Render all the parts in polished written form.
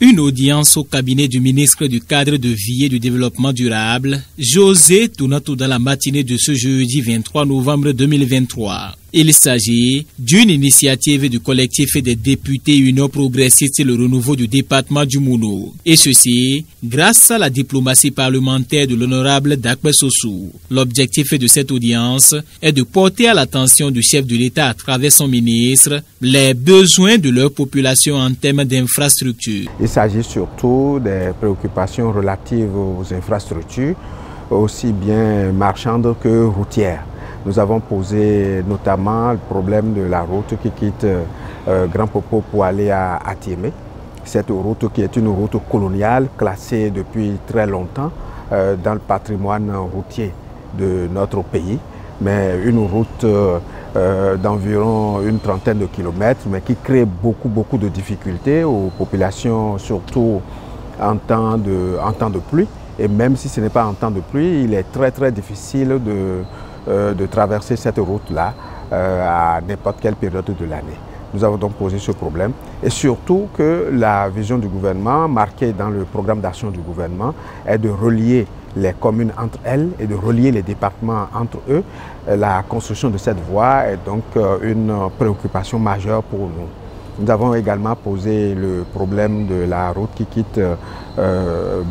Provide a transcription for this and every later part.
Une audience au cabinet du ministre du Cadre de Vie et du Développement durable, José Tounatou, dans la matinée de ce jeudi 23 novembre 2023. Il s'agit d'une initiative du collectif des députés Union progressiste le renouveau du département du Mouno. Et ceci, grâce à la diplomatie parlementaire de l'honorable Dakpe Sossou. L'objectif de cette audience est de porter à l'attention du chef de l'État à travers son ministre les besoins de leur population en termes d'infrastructures. Il s'agit surtout des préoccupations relatives aux infrastructures, aussi bien marchandes que routières. Nous avons posé notamment le problème de la route qui quitte Grand Popo pour aller à Atiémé. Cette route qui est une route coloniale classée depuis très longtemps dans le patrimoine routier de notre pays, mais une route d'environ une trentaine de kilomètres, mais qui crée beaucoup de difficultés aux populations, surtout en temps de pluie. Et même si ce n'est pas en temps de pluie, il est très difficile de traverser cette route-là à n'importe quelle période de l'année. Nous avons donc posé ce problème et surtout que la vision du gouvernement, marquée dans le programme d'action du gouvernement, est de relier les communes entre elles et de relier les départements entre eux. La construction de cette voie est donc une préoccupation majeure pour nous. Nous avons également posé le problème de la route qui quitte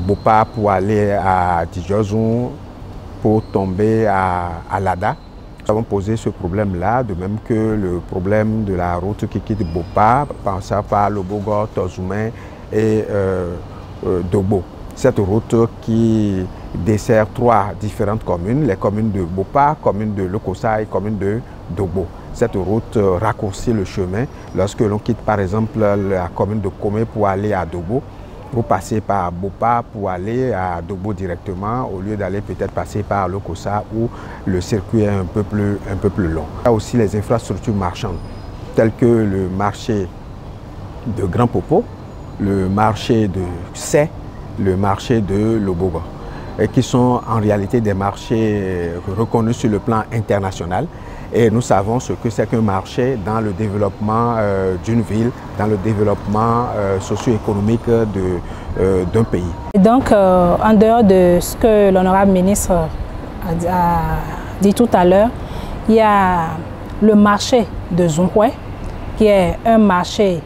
Bopa pour aller à Djozon, pour tomber à Lada. Nous avons posé ce problème-là, de même que le problème de la route qui quitte Bopa, passant par Lobogo, Tozoumen et Dobo. Cette route qui dessert 3 différentes communes, les communes de Bopa, commune de Lokossa et commune de Dobo. Cette route raccourcit le chemin lorsque l'on quitte par exemple la commune de Komé pour aller à Dobo. Pour passer par Bopa pour aller à Dobo directement, au lieu d'aller peut-être passer par Lokossa où le circuit est un peu plus long. Il y a aussi les infrastructures marchandes, telles que le marché de Grand Popo, le marché de Sé, le marché de Lobogo, et qui sont en réalité des marchés reconnus sur le plan international. Et nous savons ce que c'est qu'un marché dans le développement d'une ville, dans le développement socio-économique d'un pays. Donc, en dehors de ce que l'honorable ministre a dit tout à l'heure, il y a le marché de Zunhoué, qui est un marché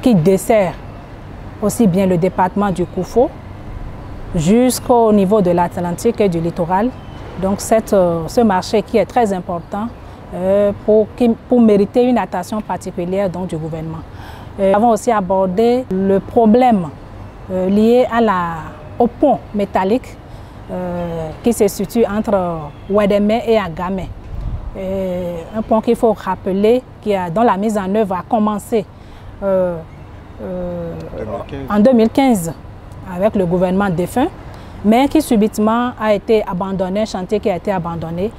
qui dessert aussi bien le département du Koufo jusqu'au niveau de l'Atlantique et du littoral. Donc ce marché qui est très important pour mériter une attention particulière donc, du gouvernement. Nous avons aussi abordé le problème lié au pont métallique qui se situe entre Ouédémé et Agamé. Un pont qu'il faut rappeler dont la mise en œuvre a commencé en 2015 avec le gouvernement défunt, mais qui subitement a été abandonné, un chantier qui a été abandonné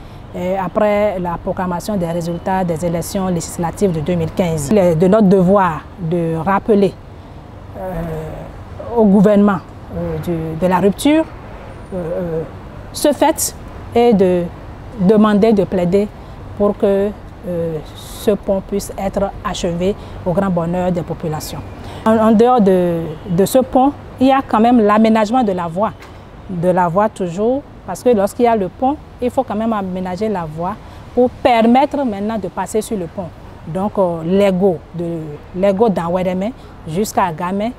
après la proclamation des résultats des élections législatives de 2015. Il est de notre devoir de rappeler au gouvernement de la rupture ce fait et de demander, de plaider pour que ce pont puisse être achevé au grand bonheur des populations. En dehors de ce pont, il y a quand même l'aménagement de la voie toujours, parce que lorsqu'il y a le pont, il faut quand même aménager la voie pour permettre maintenant de passer sur le pont. Donc l'Ego d'Ouédémé jusqu'à Agamé,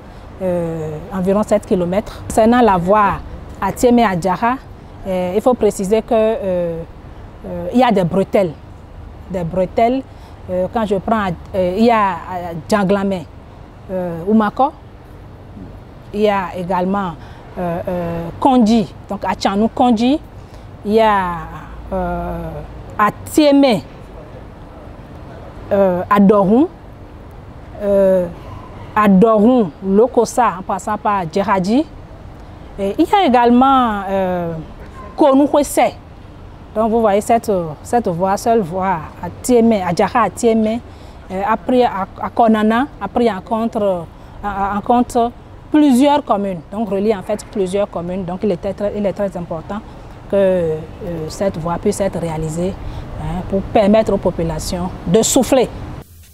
environ 7 km. Concernant la voie à Atiémé à Djara, il faut préciser qu'il y a des bretelles. Quand je prends, il y a Djanglamé, Oumako, il y a également Kondi, donc à Tchanou Kondi, il y a à Tiémé, à Dorun, Lokossa en passant par Djeradi. Il y a également Konoukwese. Donc vous voyez cette voie, seule voie à Tiémé, à Djara à Tiémé, après à Konana, a pris en compte plusieurs communes, donc relie en fait plusieurs communes. Donc il est très important que cette voie puisse être réalisée pour permettre aux populations de souffler.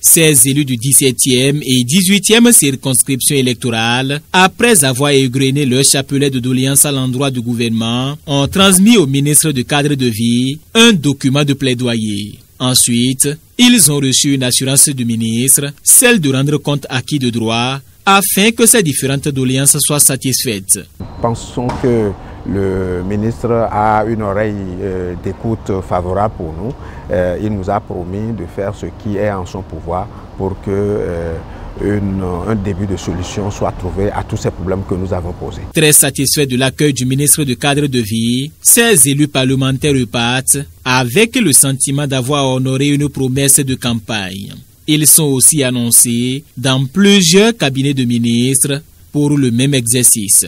16 élus du 17e et 18e circonscription électorale, après avoir égrené leur chapelet de doléances à l'endroit du gouvernement, ont transmis au ministre du Cadre de Vie un document de plaidoyer. Ensuite, ils ont reçu une assurance du ministre, celle de rendre compte acquis de droit, afin que ces différentes doléances soient satisfaites. Pensons que le ministre a une oreille d'écoute favorable pour nous. Il nous a promis de faire ce qui est en son pouvoir pour que un début de solution soit trouvé à tous ces problèmes que nous avons posés. Très satisfaits de l'accueil du ministre du Cadre de Vie, ces élus parlementaires repartent avec le sentiment d'avoir honoré une promesse de campagne. Ils sont aussi annoncés dans plusieurs cabinets de ministres pour le même exercice.